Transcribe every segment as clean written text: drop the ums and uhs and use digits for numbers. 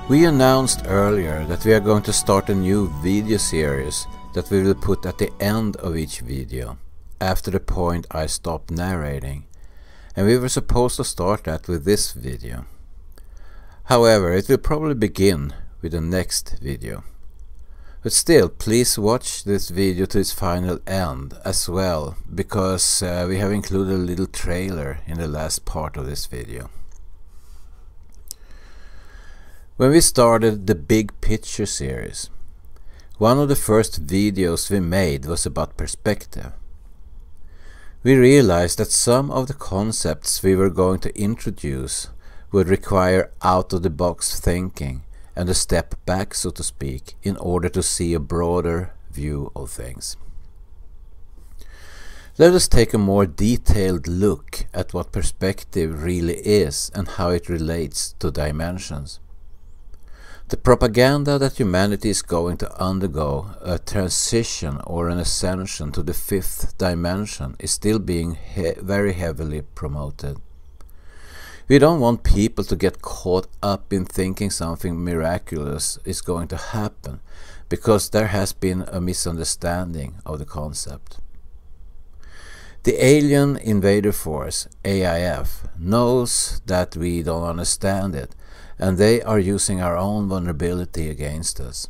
We announced earlier that we are going to start a new video series that we will put at the end of each video, after the point I stop narrating, and we were supposed to start that with this video. However, it will probably begin with the next video. But still, please watch this video to its final end as well, because we have included a little trailer in the last part of this video. When we started the Big Picture series, one of the first videos we made was about perspective. We realized that some of the concepts we were going to introduce would require out-of-the-box thinking and a step back, so to speak, in order to see a broader view of things. Let us take a more detailed look at what perspective really is and how it relates to dimensions. The propaganda that humanity is going to undergo a transition or an ascension to the fifth dimension is still being very heavily promoted. We don't want people to get caught up in thinking something miraculous is going to happen, because there has been a misunderstanding of the concept. The alien invader force, AIF, knows that we don't understand it, and they are using our own vulnerability against us.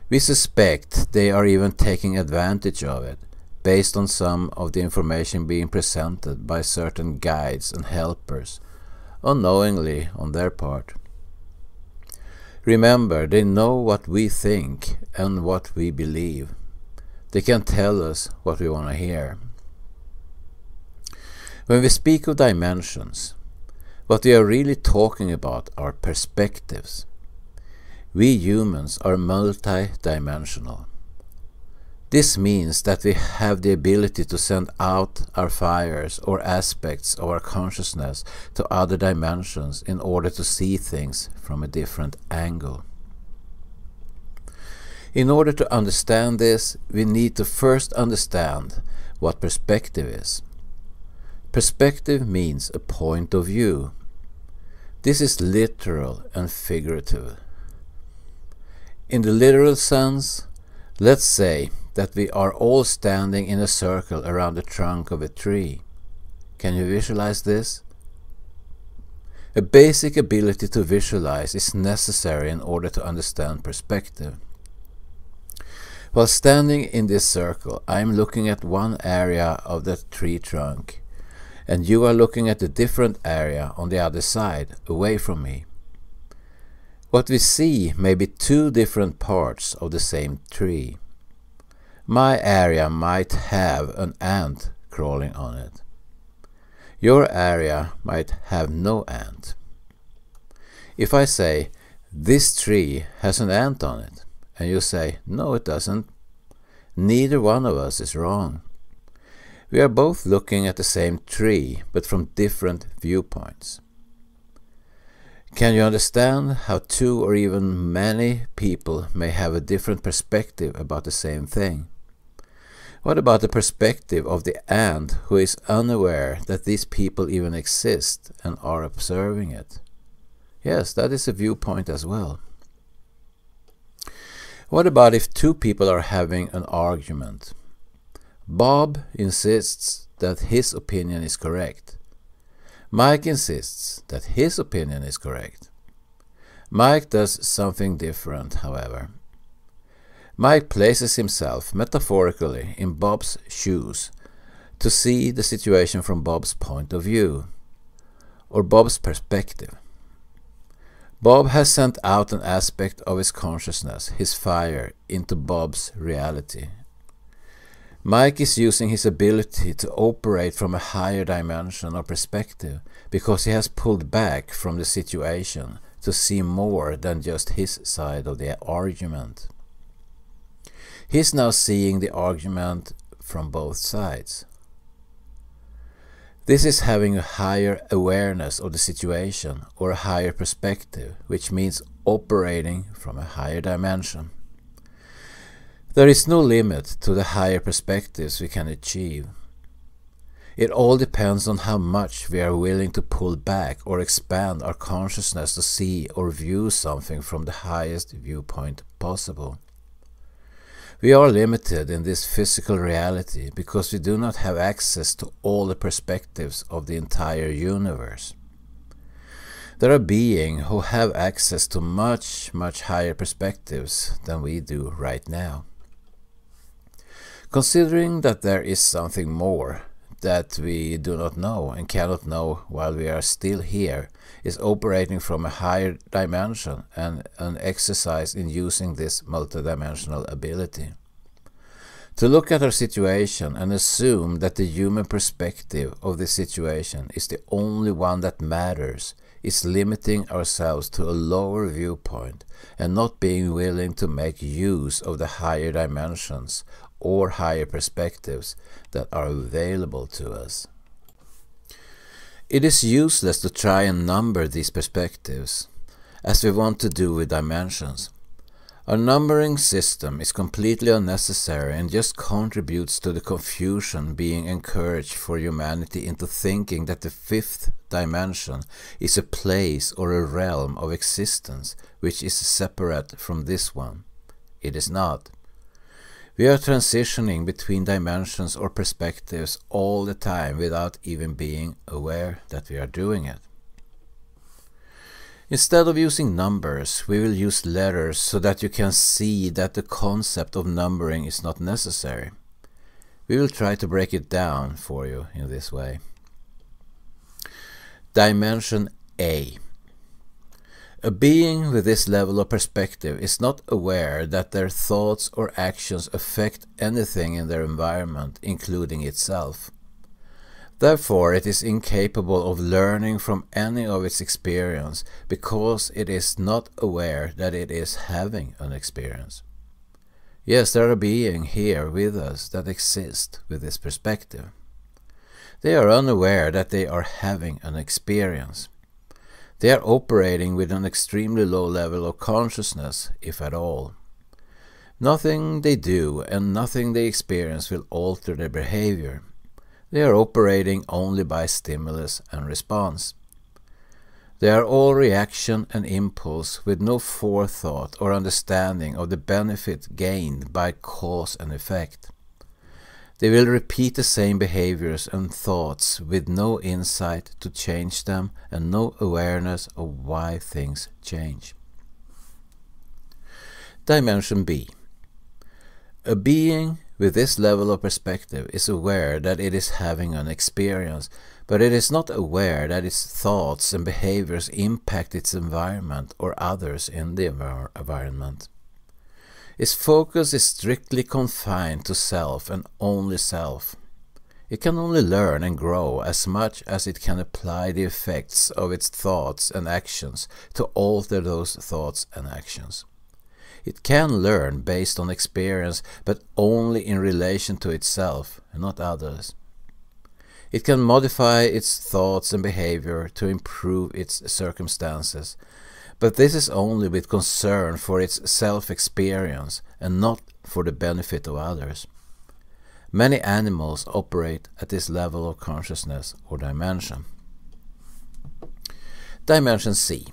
We suspect they are even taking advantage of it, based on some of the information being presented by certain guides and helpers, unknowingly on their part. Remember, they know what we think and what we believe. They can tell us what we want to hear. When we speak of dimensions, what we are really talking about are perspectives. We humans are multi-dimensional. This means that we have the ability to send out our fires or aspects of our consciousness to other dimensions in order to see things from a different angle. In order to understand this, we need to first understand what perspective is. Perspective means a point of view. This is literal and figurative. In the literal sense, let's say that we are all standing in a circle around the trunk of a tree. Can you visualize this? A basic ability to visualize is necessary in order to understand perspective. While standing in this circle, I am looking at one area of the tree trunk, and you are looking at a different area on the other side, away from me. What we see may be two different parts of the same tree. My area might have an ant crawling on it. Your area might have no ant. If I say, this tree has an ant on it, and you say, no it doesn't, neither one of us is wrong. We are both looking at the same tree, but from different viewpoints. Can you understand how two or even many people may have a different perspective about the same thing? What about the perspective of the ant who is unaware that these people even exist and are observing it? Yes, that is a viewpoint as well. What about if two people are having an argument? Bob insists that his opinion is correct. Mike insists that his opinion is correct. Mike does something different, however. Mike places himself, metaphorically, in Bob's shoes to see the situation from Bob's point of view, or Bob's perspective. Bob has sent out an aspect of his consciousness, his fire, into Bob's reality. Mike is using his ability to operate from a higher dimension or perspective because he has pulled back from the situation to see more than just his side of the argument. He's now seeing the argument from both sides. This is having a higher awareness of the situation or a higher perspective, which means operating from a higher dimension. There is no limit to the higher perspectives we can achieve. It all depends on how much we are willing to pull back or expand our consciousness to see or view something from the highest viewpoint possible. We are limited in this physical reality because we do not have access to all the perspectives of the entire universe. There are beings who have access to much higher perspectives than we do right now. Considering that there is something more that we do not know and cannot know while we are still here, is operating from a higher dimension and an exercise in using this multidimensional ability. To look at our situation and assume that the human perspective of the situation is the only one that matters is limiting ourselves to a lower viewpoint and not being willing to make use of the higher dimensions or higher perspectives that are available to us. It is useless to try and number these perspectives, as we want to do with dimensions. Our numbering system is completely unnecessary and just contributes to the confusion being encouraged for humanity into thinking that the fifth dimension is a place or a realm of existence which is separate from this one. It is not. We are transitioning between dimensions or perspectives all the time without even being aware that we are doing it. Instead of using numbers, we will use letters so that you can see that the concept of numbering is not necessary. We will try to break it down for you in this way. Dimension A. A being with this level of perspective is not aware that their thoughts or actions affect anything in their environment, including itself. Therefore, it is incapable of learning from any of its experience because it is not aware that it is having an experience. Yes, there are beings here with us that exist with this perspective. They are unaware that they are having an experience. They are operating with an extremely low level of consciousness, if at all. Nothing they do and nothing they experience will alter their behavior. They are operating only by stimulus and response. They are all reaction and impulse with no forethought or understanding of the benefit gained by cause and effect. They will repeat the same behaviors and thoughts with no insight to change them and no awareness of why things change. Dimension B. A being with this level of perspective is aware that it is having an experience, but it is not aware that its thoughts and behaviors impact its environment or others in the environment. Its focus is strictly confined to self and only self. It can only learn and grow as much as it can apply the effects of its thoughts and actions to alter those thoughts and actions. It can learn based on experience, but only in relation to itself and not others. It can modify its thoughts and behavior to improve its circumstances, but this is only with concern for its self-experience and not for the benefit of others. Many animals operate at this level of consciousness or dimension. Dimension C.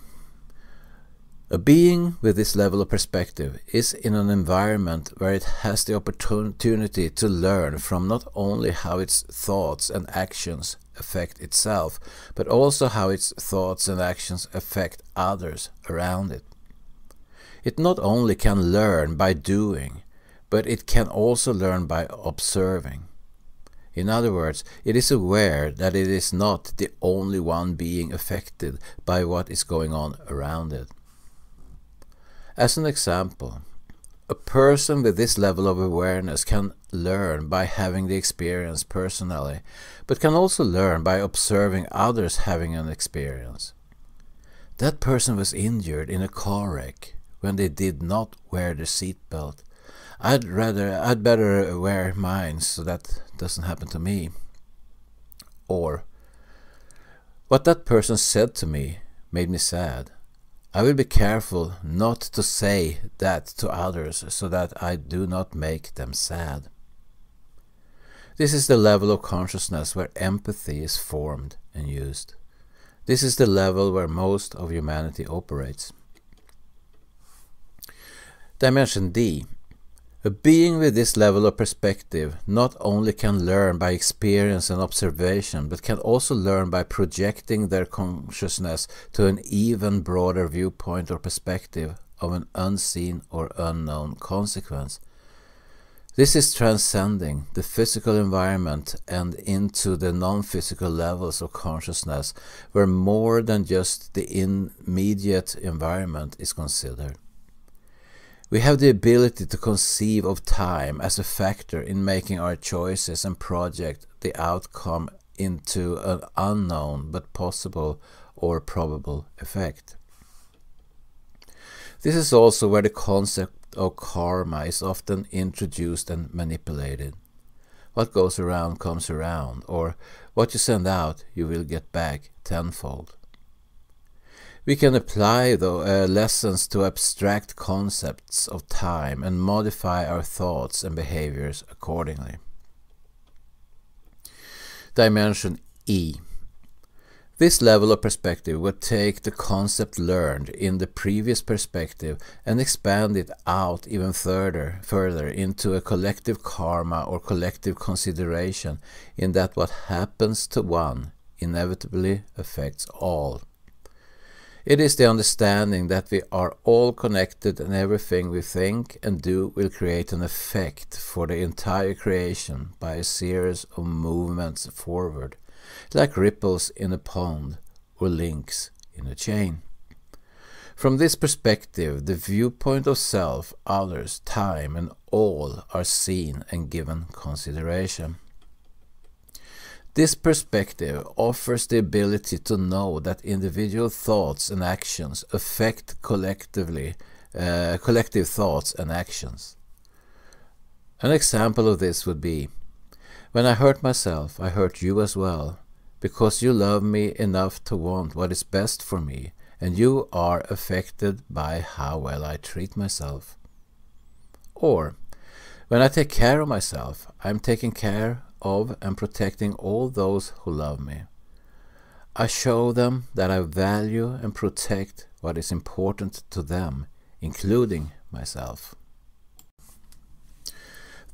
A being with this level of perspective is in an environment where it has the opportunity to learn from not only how its thoughts and actions affect itself, but also how its thoughts and actions affect others around it. It not only can learn by doing, but it can also learn by observing. In other words, it is aware that it is not the only one being affected by what is going on around it. As an example, a person with this level of awareness can learn by having the experience personally, but can also learn by observing others having an experience. That person was injured in a car wreck when they did not wear the seatbelt. I'd better wear mine so that doesn't happen to me. Or, what that person said to me made me sad. I will be careful not to say that to others so that I do not make them sad. This is the level of consciousness where empathy is formed and used. This is the level where most of humanity operates. Dimension D. A being with this level of perspective not only can learn by experience and observation, but can also learn by projecting their consciousness to an even broader viewpoint or perspective of an unseen or unknown consequence. This is transcending the physical environment and into the non-physical levels of consciousness, where more than just the immediate environment is considered. We have the ability to conceive of time as a factor in making our choices and project the outcome into an unknown but possible or probable effect. This is also where the concept of karma is often introduced and manipulated. What goes around comes around, or what you send out you will get back tenfold. We can apply lessons to abstract concepts of time and modify our thoughts and behaviors accordingly. Dimension E. This level of perspective would take the concept learned in the previous perspective and expand it out even further into a collective karma or collective consideration, in that what happens to one inevitably affects all. It is the understanding that we are all connected and everything we think and do will create an effect for the entire creation by a series of movements forward, like ripples in a pond or links in a chain. From this perspective, the viewpoint of self, others, time, and all are seen and given consideration. This perspective offers the ability to know that individual thoughts and actions affect collective thoughts and actions. An example of this would be, when I hurt myself, I hurt you as well, because you love me enough to want what is best for me, and you are affected by how well I treat myself. Or, when I take care of myself, I am taking care of and protecting all those who love me. I show them that I value and protect what is important to them, including myself.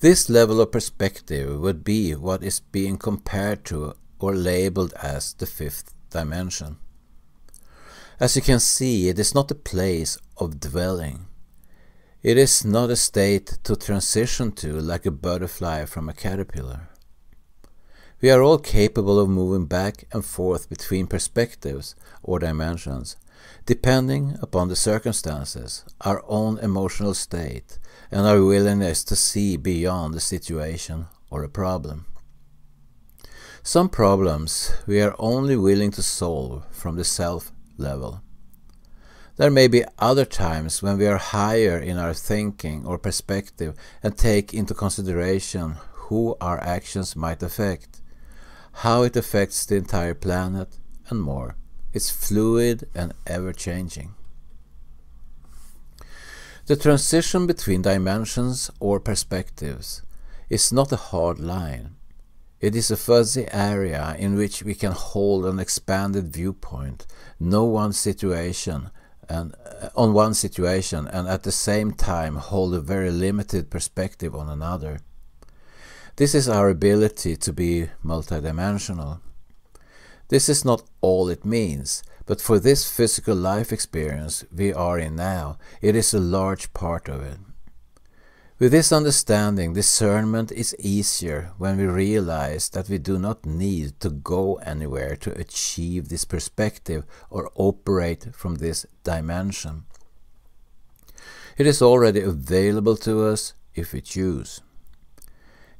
This level of perspective would be what is being compared to or labeled as the fifth dimension. As you can see, it is not a place of dwelling. It is not a state to transition to like a butterfly from a caterpillar. We are all capable of moving back and forth between perspectives or dimensions, depending upon the circumstances, our own emotional state, and our willingness to see beyond the situation or a problem. Some problems we are only willing to solve from the self level. There may be other times when we are higher in our thinking or perspective and take into consideration who our actions might affect, how it affects the entire planet, and more. It's fluid and ever-changing. The transition between dimensions or perspectives is not a hard line. It is a fuzzy area in which we can hold an expanded viewpoint, on one situation and at the same time hold a very limited perspective on another. This is our ability to be multidimensional. This is not all it means, but for this physical life experience we are in now, it is a large part of it. With this understanding, discernment is easier when we realize that we do not need to go anywhere to achieve this perspective or operate from this dimension. It is already available to us if we choose.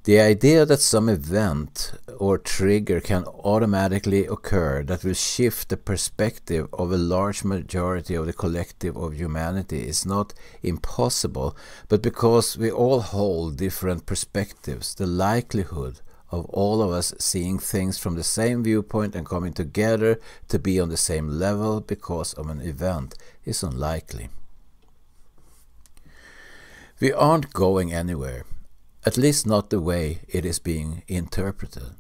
The idea that some event or trigger can automatically occur that will shift the perspective of a large majority of the collective of humanity is not impossible, but because we all hold different perspectives, the likelihood of all of us seeing things from the same viewpoint and coming together to be on the same level because of an event is unlikely. We aren't going anywhere, at least not the way it is being interpreted.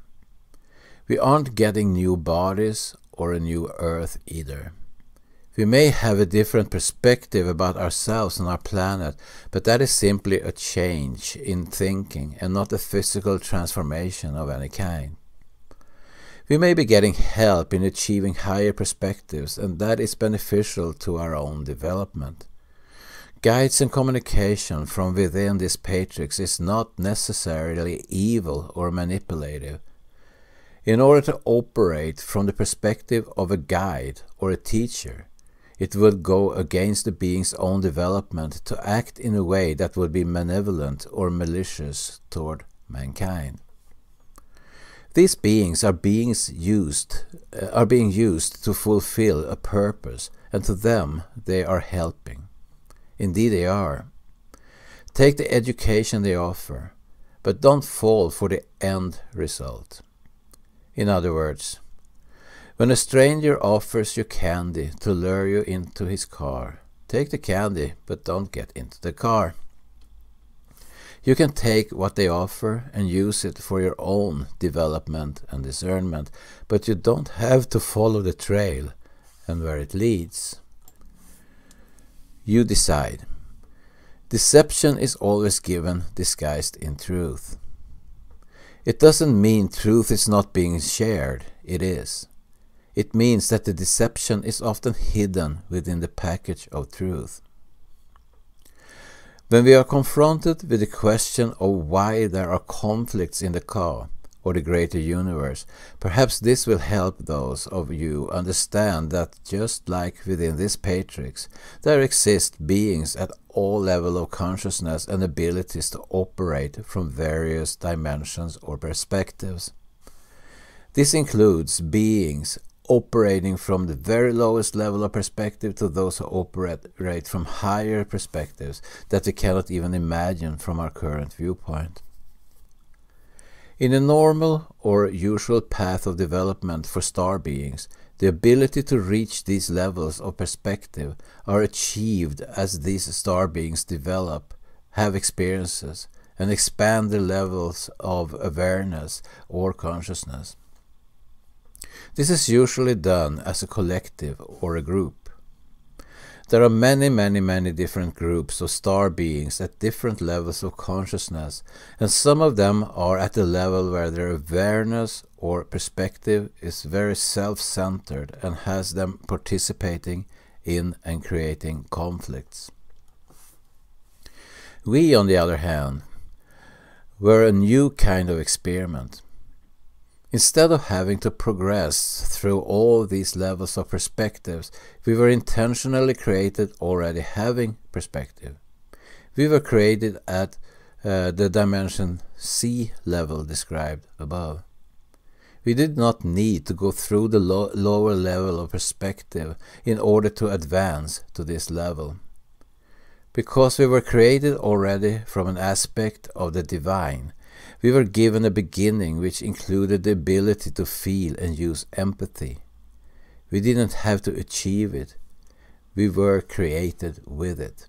We aren't getting new bodies or a new earth either. We may have a different perspective about ourselves and our planet, but that is simply a change in thinking and not a physical transformation of any kind. We may be getting help in achieving higher perspectives, and that is beneficial to our own development. Guides and communication from within this matrix is not necessarily evil or manipulative. In order to operate from the perspective of a guide or a teacher, it would go against the being's own development to act in a way that would be malevolent or malicious toward mankind. These beings are being used to fulfill a purpose, and to them they are helping. Indeed they are. Take the education they offer, but don't fall for the end result. In other words, when a stranger offers you candy to lure you into his car, take the candy, but don't get into the car. You can take what they offer and use it for your own development and discernment, but you don't have to follow the trail and where it leads. You decide. Deception is always given disguised in truth. It doesn't mean truth is not being shared, it is. It means that the deception is often hidden within the package of truth. When we are confronted with the question of why there are conflicts in the Ka, or the greater universe, perhaps this will help those of you understand that just like within this matrix, there exist beings at all levels of consciousness and abilities to operate from various dimensions or perspectives. This includes beings operating from the very lowest level of perspective to those who operate from higher perspectives that we cannot even imagine from our current viewpoint. In a normal or usual path of development for star beings, the ability to reach these levels of perspective are achieved as these star beings develop, have experiences, and expand their levels of awareness or consciousness. This is usually done as a collective or a group. There are many different groups of star beings at different levels of consciousness, and some of them are at the level where their awareness or perspective is very self-centered and has them participating in and creating conflicts. We, on the other hand, were a new kind of experiment. Instead of having to progress through all these levels of perspectives, we were intentionally created already having perspective. We were created at the dimension C level described above. We did not need to go through the lower level of perspective in order to advance to this level. Because we were created already from an aspect of the divine, we were given a beginning which included the ability to feel and use empathy. We didn't have to achieve it. We were created with it.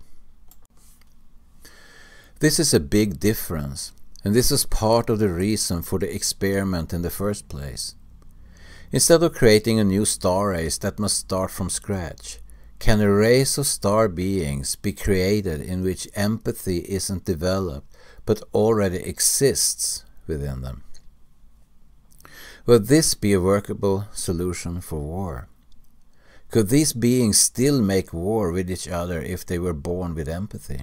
This is a big difference, and this is part of the reason for the experiment in the first place. Instead of creating a new star race that must start from scratch, can a race of star beings be created in which empathy isn't developed but already exists within them? Would this be a workable solution for war? Could these beings still make war with each other if they were born with empathy?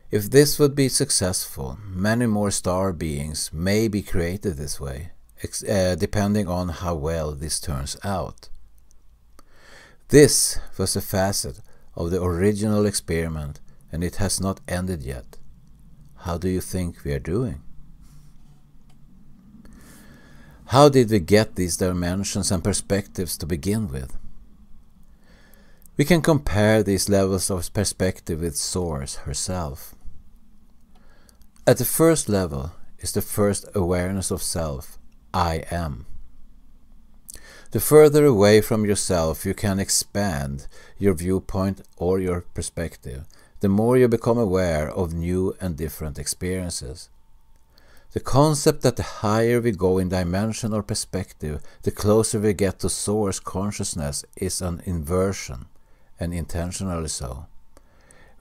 If this would be successful, many more star beings may be created this way, depending on how well this turns out. This was a facet of the original experiment, and it has not ended yet. How do you think we are doing? How did we get these dimensions and perspectives to begin with? We can compare these levels of perspective with Source herself. At the first level is the first awareness of self, I am. The further away from yourself you can expand your viewpoint or your perspective, the more you become aware of new and different experiences. The concept that the higher we go in dimension or perspective, the closer we get to source consciousness is an inversion, and intentionally so.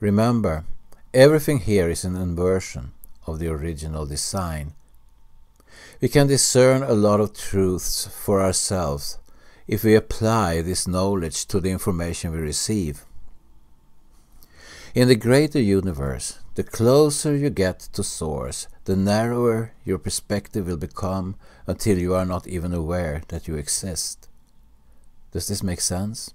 Remember, everything here is an inversion of the original design. We can discern a lot of truths for ourselves if we apply this knowledge to the information we receive. In the greater universe, the closer you get to source, the narrower your perspective will become until you are not even aware that you exist. Does this make sense?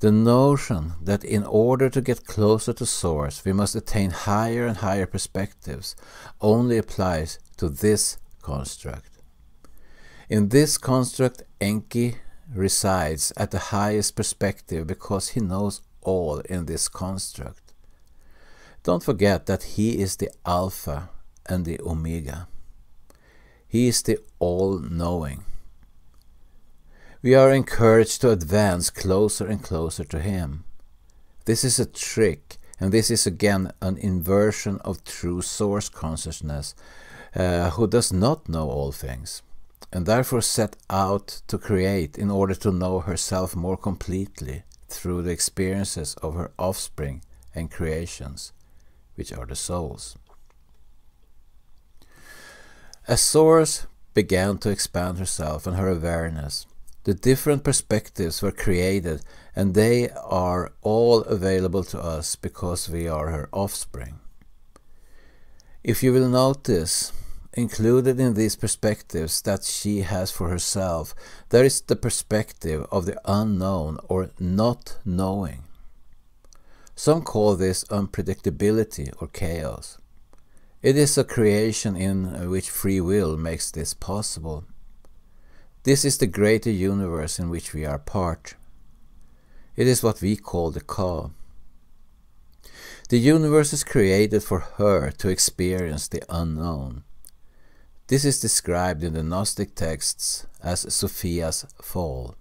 The notion that in order to get closer to source we must attain higher and higher perspectives only applies to this construct. In this construct, Enki resides at the highest perspective because he knows all in this construct. Don't forget that he is the Alpha and the Omega. He is the all-knowing. We are encouraged to advance closer and closer to him. This is a trick, and this is again an inversion of true source consciousness, who does not know all things, and therefore set out to create in order to know herself more completely through the experiences of her offspring and creations, which are the souls. As Source began to expand herself and her awareness, the different perspectives were created, and they are all available to us because we are her offspring. If you will notice, included in these perspectives that she has for herself, there is the perspective of the unknown or not knowing. Some call this unpredictability or chaos. It is a creation in which free will makes this possible. This is the greater universe in which we are part. It is what we call the Ka. The universe is created for her to experience the unknown. This is described in the Gnostic texts as Sophia's fall.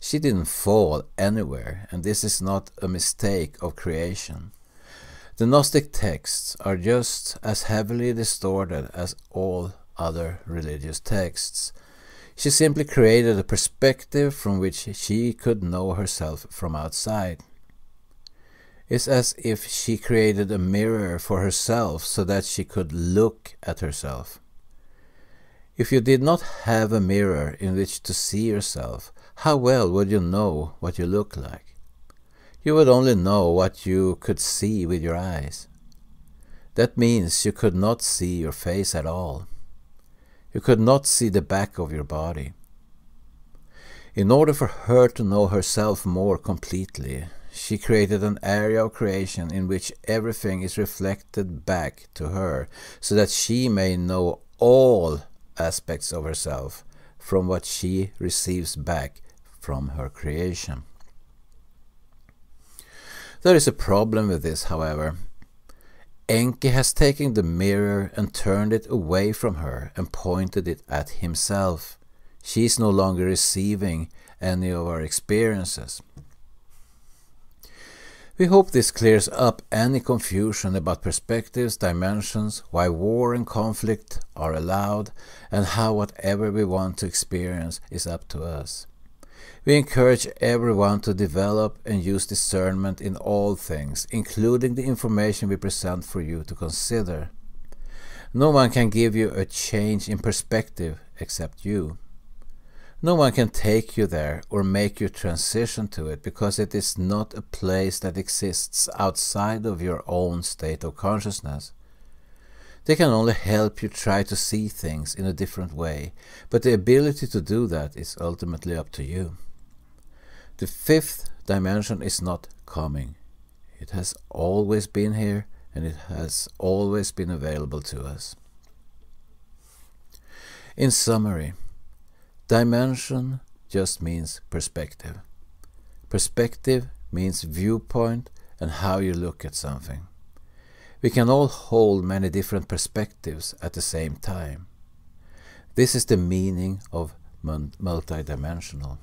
She didn't fall anywhere, and this is not a mistake of creation. The Gnostic texts are just as heavily distorted as all other religious texts. She simply created a perspective from which she could know herself from outside. It's as if she created a mirror for herself so that she could look at herself. If you did not have a mirror in which to see yourself, how well would you know what you look like? You would only know what you could see with your eyes. That means you could not see your face at all. You could not see the back of your body. In order for her to know herself more completely, she created an area of creation in which everything is reflected back to her, so that she may know all aspects of herself from what she receives back from her creation. There is a problem with this, however. Enki has taken the mirror and turned it away from her and pointed it at himself. She is no longer receiving any of our experiences. We hope this clears up any confusion about perspectives, dimensions, why war and conflict are allowed, and how whatever we want to experience is up to us. We encourage everyone to develop and use discernment in all things, including the information we present for you to consider. No one can give you a change in perspective except you. No one can take you there or make you transition to it, because it is not a place that exists outside of your own state of consciousness. They can only help you try to see things in a different way, but the ability to do that is ultimately up to you. The fifth dimension is not coming. It has always been here, and it has always been available to us. In summary, dimension just means perspective. Perspective means viewpoint and how you look at something. We can all hold many different perspectives at the same time. This is the meaning of multidimensional.